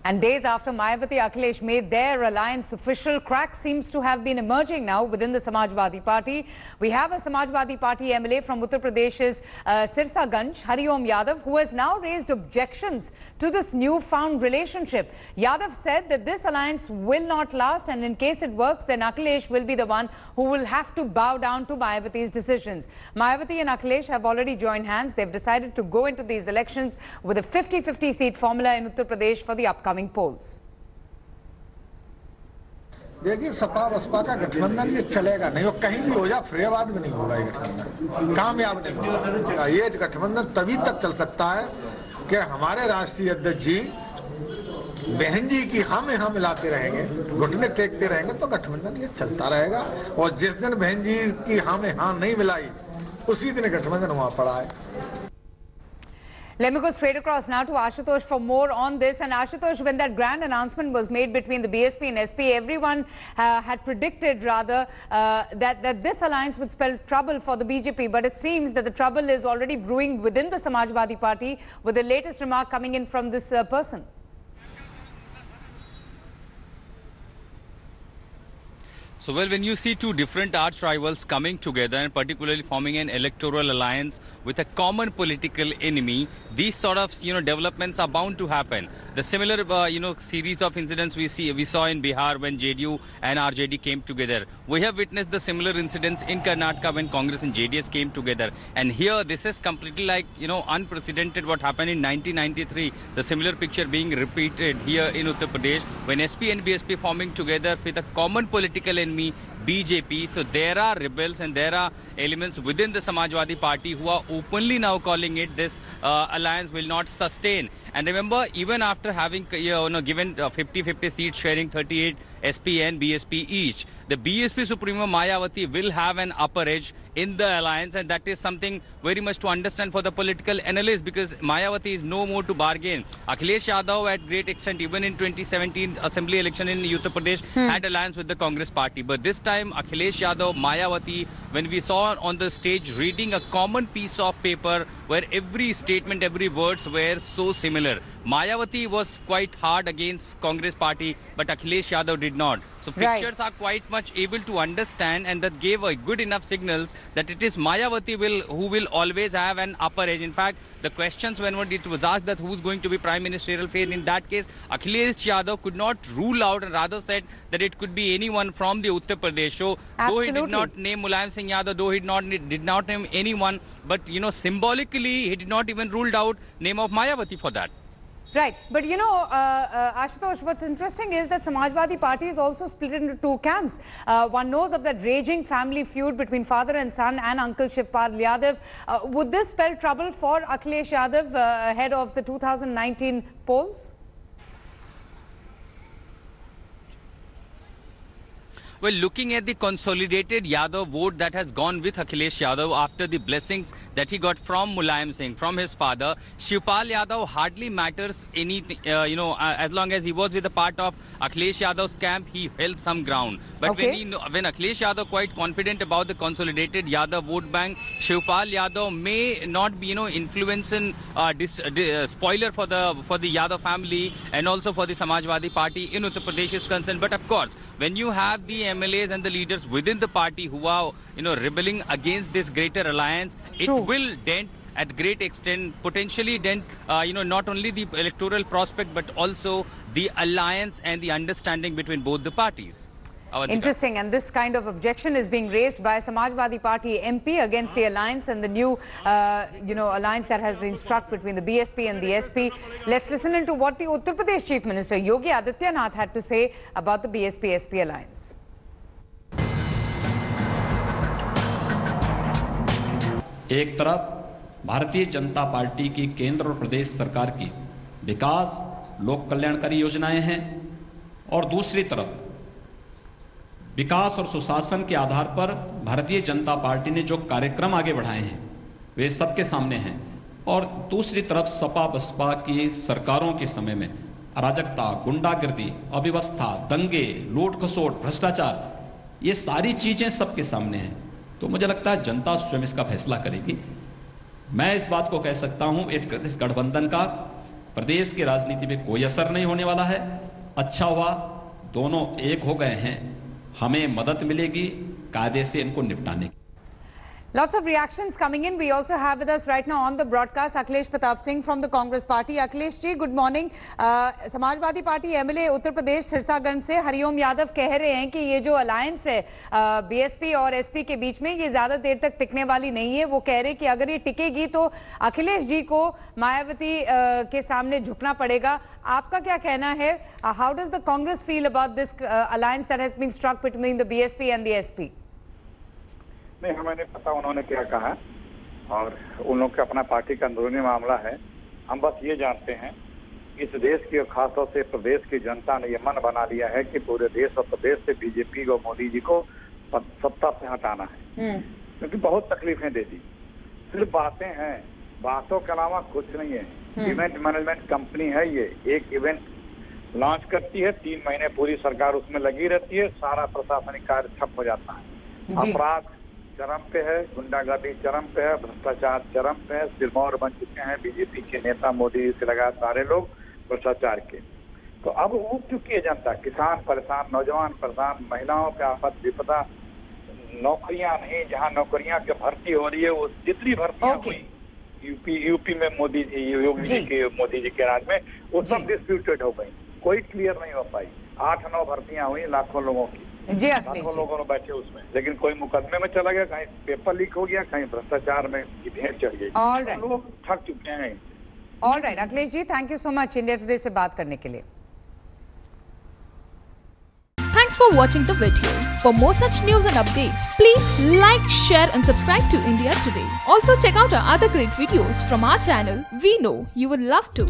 And days after Mayawati Akhilesh made their alliance official, cracks seems to have been emerging now within the Samajwadi Party. We have a Samajwadi Party MLA from Uttar Pradesh's Sirsaganj, Hariom Yadav, who has now raised objections to this newfound relationship. Yadav said that this alliance will not last, and in case it works, then Akhilesh will be the one who will have to bow down to Mayawati's decisions. Mayawati and Akhilesh have already joined hands. They've decided to go into these elections with a 50-50 seat formula in Uttar Pradesh for the upcoming polls. देखिए सपा बसपा का गठबंधन ये चलेगा नहीं, वो कहीं भी हो जाए, फरियाबाद में नहीं होगा ये गठबंधन, कामयाब नहीं होगा। ये गठबंधन तभी तक चल सकता है कि हमारे राष्ट्रीय अध्यक्ष जी बहन जी की हाँ में हाँ मिलाते रहेंगे, घुटने टेकते रहेंगे, तो गठबंधन ये चलता रहेगा। और जिस दिन बहन जी की हाँ में हाँ नहीं मिलाई, उसी दिन गठबंधन वहां पड़ा है। Let me go straight across now to Ashutosh for more on this. And Ashutosh, when that grand announcement was made between the BSP and SP, everyone had predicted rather that this alliance would spell trouble for the BJP. But it seems that the trouble is already brewing within the Samajwadi Party, with the latest remark coming in from this person. So, well, when you see two different arch rivals coming together and particularly forming an electoral alliance with a common political enemy, these sort of, developments are bound to happen. The similar, series of incidents we saw in Bihar when JDU and RJD came together. We have witnessed the similar incidents in Karnataka when Congress and JDS came together. And here, this is completely like, unprecedented what happened in 1993. The similar picture being repeated here in Uttar Pradesh when SP and BSP forming together with a common political enemy, BJP. So there are rebels and there are elements within the Samajwadi Party who are openly now calling it this alliance will not sustain. And remember, even after having given 50-50 seats sharing 38 SP and BSP each, the BSP Supremo Mayawati will have an upper edge in the alliance, and that is something very much to understand for the political analyst, because Mayawati is no more to bargain. Akhilesh Yadav at great extent, even in 2017 assembly election in Uttar Pradesh, had alliance with the Congress party. But this time, Akhilesh Yadav, Mayawati, when we saw on the stage reading a common piece of paper where every statement, every words were so similar. Mayawati was quite hard against Congress party, but Akhilesh Yadav did not. So pictures are quite much able to understand, and that gave a good enough signals that it is Mayawati who will always have an upper edge. In fact, the questions when it was asked that who's going to be prime ministerial fate, in that case, Akhilesh Yadav could not rule out and rather said that it could be anyone from the Uttar Pradesh. So though he did not name Mulayam Singh Yadav, though he did not name anyone, but symbolically he did not even ruled out name of Mayawati for that. Right. But, Ashutosh, what's interesting is that Samajwadi Party is also split into two camps. One knows of that raging family feud between father and son and Uncle Shivpal Yadav. Would this spell trouble for Akhilesh Yadav ahead of the 2019 polls? Well, looking at the consolidated Yadav vote that has gone with Akhilesh Yadav after the blessings that he got from Mulayam Singh, from his father, Shivpal Yadav hardly matters anything, as long as he was with a part of Akhilesh Yadav's camp, he held some ground. But when Akhilesh Yadav quite confident about the consolidated Yadav vote bank, Shivpal Yadav may not be, influencing spoiler for the Yadav family and also for the Samajwadi Party in Uttar Pradesh is concerned. But of course, when you have the MLAs and the leaders within the party who are, rebelling against this greater alliance, it will dent at great extent, potentially dent, not only the electoral prospect, but also the alliance and the understanding between both the parties. Interesting. And this kind of objection is being raised by Samajwadi Party MP against the alliance and the new, alliance that has been struck between the BSP and the SP. Let's listen into what the Uttar Pradesh Chief Minister Yogi Adityanath had to say about the BSP-SP alliance. एक तरफ Bharatiya Janata party की केंद्र और प्रदेश सरकार की विकास लोक कल्याणकारी योजनाएं हैं, और दूसरी तरफ विकास और सुशासन के आधार पर भारतीय जनता पार्टी ने जो कार्यक्रम आगे बढ़ाए हैं वे सबके सामने हैं। और दूसरी तरफ सपा बसपा की सरकारों के समय में अराजकता, गुंडागर्दी, अव्यवस्था, दंगे, लूट खसोट, भ्रष्टाचार, ये सारी चीजें सबके सामने हैं। तो मुझे लगता है जनता स्वयं इसका फैसला करेगी। मैं इस बात को कह सकता हूं इस गठबंधन का प्रदेश की राजनीति में कोई असर नहीं होने वाला है। अच्छा हुआ दोनों एक हो गए हैं, हमें मदद मिलेगी कायदे से इनको निपटाने की। Lots of reactions coming in. We also have with us right now on the broadcast Akhilesh Pratap Singh from the Congress Party. Akhilesh ji, good morning. Samajwadi Party MLA Uttar Pradesh Sirsaganj से हरिओम यादव कह रहे हैं कि ये जो अलायंस है बीएसपी और एसपी के बीच में, ये ज्यादा देर तक टिकने वाली नहीं है। वो कह रहे हैं कि अगर ये टिकेगी तो अखिलेश जी को मायावती के सामने झुकना पड़ेगा। आपका क्या कहना है? How does the Congress feel about this alliance that has been struck between the BSP and the SP? नहीं, हमें नहीं पता उन्होंने क्या कहा और उन लोग का अपना पार्टी का अंदरूनी मामला है। हम बस ये जानते हैं इस देश की और खासतौर से प्रदेश की जनता ने ये मन बना लिया है कि पूरे देश और प्रदेश से बीजेपी और मोदी जी को सत्ता से हटाना है, क्योंकि बहुत तकलीफें दे दी। सिर्फ बातें हैं, बातों के अलावा कुछ नहीं है। इवेंट मैनेजमेंट कंपनी है ये, एक इवेंट लॉन्च करती है, 3 महीने पूरी सरकार उसमें लगी रहती है, सारा प्रशासनिक कार्य ठप हो जाता है। अपराध चरम पे है, गुंडागर्दी चरम पे है, भ्रष्टाचार चरम पे है, सिरमौर बन चुके हैं बीजेपी के नेता, मोदी से लगा सारे लोग भ्रष्टाचार के। तो अब उब चुकी है जनता, किसान परेशान, नौजवान परेशान, महिलाओं पे आफत विपदा, नौकरियां नहीं, जहां नौकरियां की भर्ती हो रही है वो जितनी भर्तियां हुई यूपी में मोदी जी के राज में, वो सब डिस्प्यूटेड हो गई, कोई क्लियर नहीं हो पाई। 8-9 भर्तियां हुई लाखों लोगों की, जी अखिलेश लोगों ने बैठे उसमें, लेकिन कोई मुकदमे में चला गया, कहीं पेपर लीक हो गया, कहीं भ्रष्टाचार में ढेर चढ़ गई। Alright. लोग थक चुके हैं। Alright Akhilesh ji, thank you so much India Today से बात करने के लिए। Thanks for watching the video. For more such news and updates, please like, share and subscribe to India Today. Also check out our other great videos from our channel. We know you would love to.